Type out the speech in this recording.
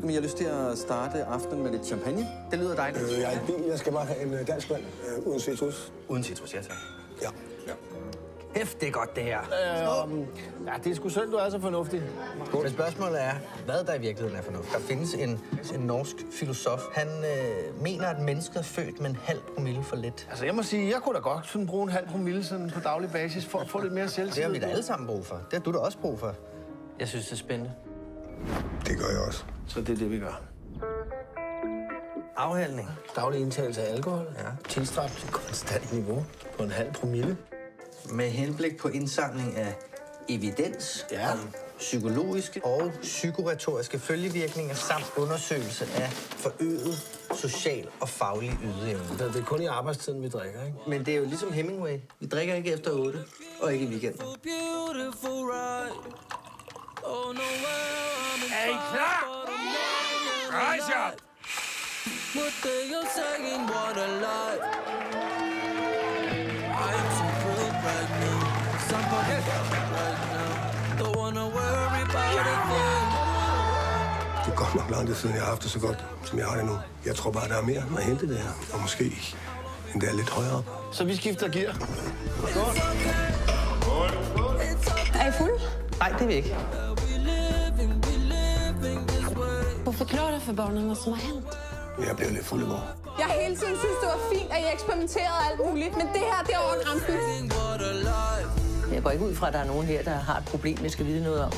men jeg har lyst til at starte aftenen med lidt champagne. Det lyder dejligt. Jeg er i bil. Jeg skal bare have en dansk vand uden citrus. Uden citrus, ja tak. Ja. Hæft, det er godt, det her. Ja, det er sgu synd, du er så fornuftig. Men spørgsmålet er, hvad der i virkeligheden er fornuft. Der findes en norsk filosof. Han mener, at mennesket er født med en halv promille for lidt. Altså, jeg må sige, jeg kunne da godt sådan bruge en halv promille sådan på daglig basis for at få lidt mere selvtillid. Det har vi da alle sammen brug for. Det har du da også brug for. Jeg synes, det er spændende. Det gør jeg også. Så det er det, vi gør. Afhældning. Daglig indtagelse af alkohol. Ja. Tilstræbt til konstant niveau på en halv promille. Med henblik på indsamling af evidens Ja. om psykologiske og psykoretoriske følgevirkninger samt undersøgelse af forøget social og faglig ydeevne. Det er kun i arbejdstiden, vi drikker, ikke? Men det er jo ligesom Hemingway. Vi drikker ikke efter 8 og ikke i weekenden. Er I klar? Rejs jer! Det er godt nok lang tid siden, jeg har haft det så godt, som jeg har det nu. Jeg tror bare, der er mere at hente det her. Og måske endda lidt højere op. Så vi skifter gear. Er I fulde? Nej, det er vi ikke. Forklar dig for børnene, hvad som har hent. Jeg bliver lidt fuld i går. Jeg hele tiden synes, det var fint, at I eksperimenterede alt muligt, men det her, det er over grænsen. Jeg går ikke ud fra, at der er nogen her, der har et problem, jeg skal vide noget om.